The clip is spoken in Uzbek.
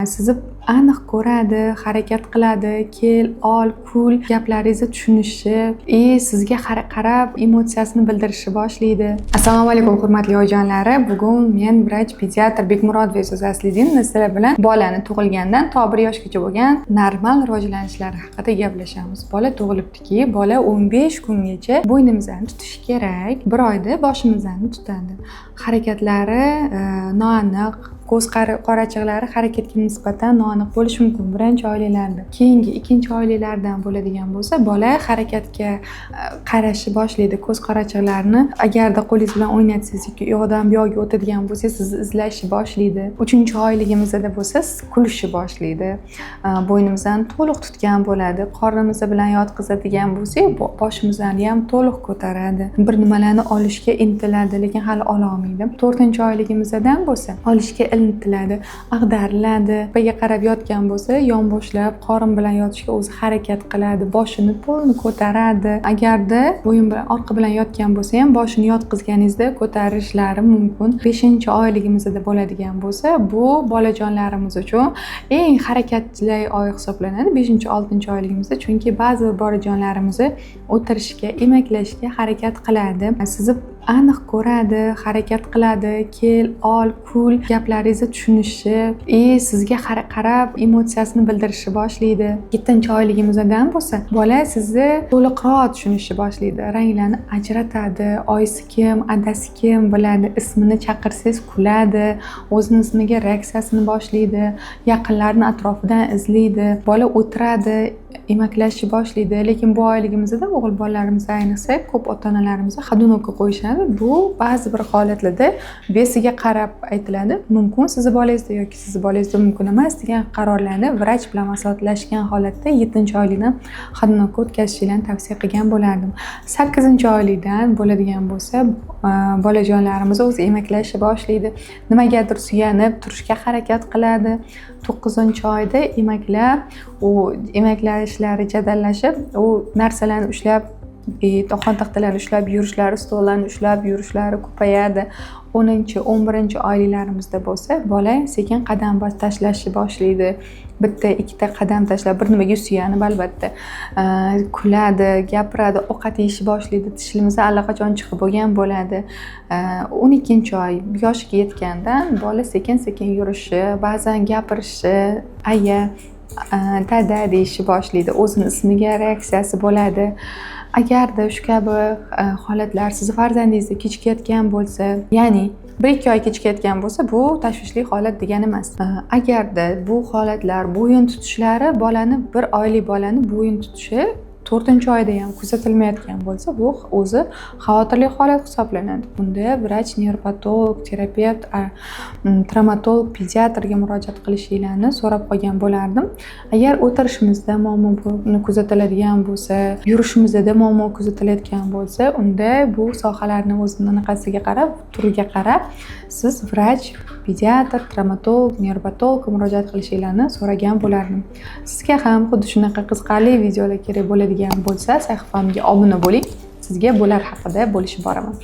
Sizni aniq ko'radi, harakat qiladi, kel, ol, kul gaplaringizni tushunishi, sizga qarab emotsiyasini bildirishni boshlaydi. Assalomu alaykum hurmatli oyijonlari. Bugun men vrach pediatr Bekmurodova so'zlasizlar. Sizlar bilan bolani tug'ilgandan to 1 yoshgacha bo'lgan normal rivojlanishlari haqida gaplashamiz. Bola tug'ilibdiki, bola 15 kungacha bo'ynimizni tutish kerak. 1 oyda boshimizni tutadi. Harakatlari noaniq, ko'z qorachiqlari harakatga nisbatan noaniq bo'lishi mumkin birinchi oyliklarda. Keyingi ikkinchi oyliklardan bo'ladigan bo'lsa, bola harakatga qarashni boshlaydi. Ko'z qorachiqlarini agarda qo'lingiz bilan o'ynatsangiz yoki u yoqdan bu yoqqa o'tadigan bo'lsa, sizni izlashni boshlaydi. 3-oyligimizda bo'lsa, kulishni boshlaydi. Bo'ynimizni to'liq tutgan bo'ladi. Qornimiz bilan yotqizadigan bo'lsak, boshimizni ham to'liq ko'taradi. Bir nimalarni olishga intiladi, lekin hali ola olmaydi. 4-oyligimizdan bo'lsa, olishga intiladi, ag'dariladi. Tepaga qarab yotgan bo'lsa, yonboshlab qorin bilan yotishga o'zi harakat qiladi, boshini to'liq ko'taradi. Agarda bo'yin bilan orqa bilan yotgan bo'lsa ham boshini yotqizganingizda ko'tarishlari mumkin. 5-oyligimizda bo'ladigan bo'lsa, bu bolajonlarimiz uchun eng harakatli oy hisoblanadi. 5-6-oyligimizda, chunki ba'zi bolajonlarimiz o'tirishga, emaklashga harakat qiladi. Sizni aniq ko'radi, harakat qiladi, kel, ol, kul gaplaringizni tushunishi, sizga qarab emotsiyasini bildirishni boshlaydi. 7-oyligimizdan bo'lsa, bola sizni to'liqroq tushunishni boshlaydi. Ranglarni ajratadi, oyisi kim, adasi kim biladi, ismini chaqirsangiz kuladi, o'zining ismiga reaksiyasini boshlaydi, yaqinlarni atrofidan izlaydi, bola o'tiradi, emaklashni boshlaydi. Lekin bu oyligimizda o'g'il bolalarimiz ayniqsa ko'p ota-onalarimiz xadunoka qo'yishadi. Bu ba'zi bir holatlarda besiga qarab aytiladi. Mumkin sizni bolangizda yoki sizni bolangizda mumkin emas degan qarorlarni vrach bilan maslahatlashgan holatda 7-oylikdan xadunoka o'tkazishinglarni tavsiya qilgan bo'lardim. 8-oylikdan bo'ladigan bo'lsa, bolajonlarimiz o'zi emaklashni boshlaydi. Nimagadir suyanib turishga harakat qiladi. 9-oyda emaklashlari jadallashib, u narsalarni ushlab, to'xon taxtalarni ushlab yurishlari, stollarni ushlab yurishlari ko'payadi. 10-11-oyliklarimizda bo'lsa, bola sekin qadam tashlashni boshlaydi. 1-2 qadam tashlab, bir nimaga suyanib albatta kuladi, gapiradi, ovqat yeyishni boshlaydi. Tishimiz allaqachon chiqib bo'lgan bo'ladi. 12-oy yoshiga yetgandan bola sekin-sekin yurishi, ba'zan gapirishi, aya, dada deyishni boshlaydi. O'zining ismiga reaksiyasi bo'ladi. Agarda shu kabi holatlar sizni farzandingizda kechikayotgan bo'lsa, ya'ni 1-2 oy kechikayotgan bo'lsa, bu tashvishli holat degani emas. Agarda bu holatlar bo'yin tutishlari, bolani 1 oylik bolani bo'yin tutishi 4-oyda ham kuzatilmayotgan bo'lsa, bu o'zi xavotirli holat hisoblanadi. Bunda vrach, nevropatolog, terapevt, travmatolog, pediatrga murojaat qilishinglarni so'rab qolgan bo'lardim. Agar o'tirishimizda muammo kuzatiladigan bo'lsa, yurishimizda muammo kuzatilayotgan bo'lsa, unda bu sohalarni o'zining anaqasiga qarab, turiga qarab, siz vrach, pediatr, travmatolog, nevropatologga murojaat qilishinglarni so'ragan bo'lardim. Sizga ham xuddi shunaqa qiziqarli videolar kerak bo'ladigan bo'lsa, sahifamga obuna bo'ling. Sizga bular haqida bo'lishib boraman.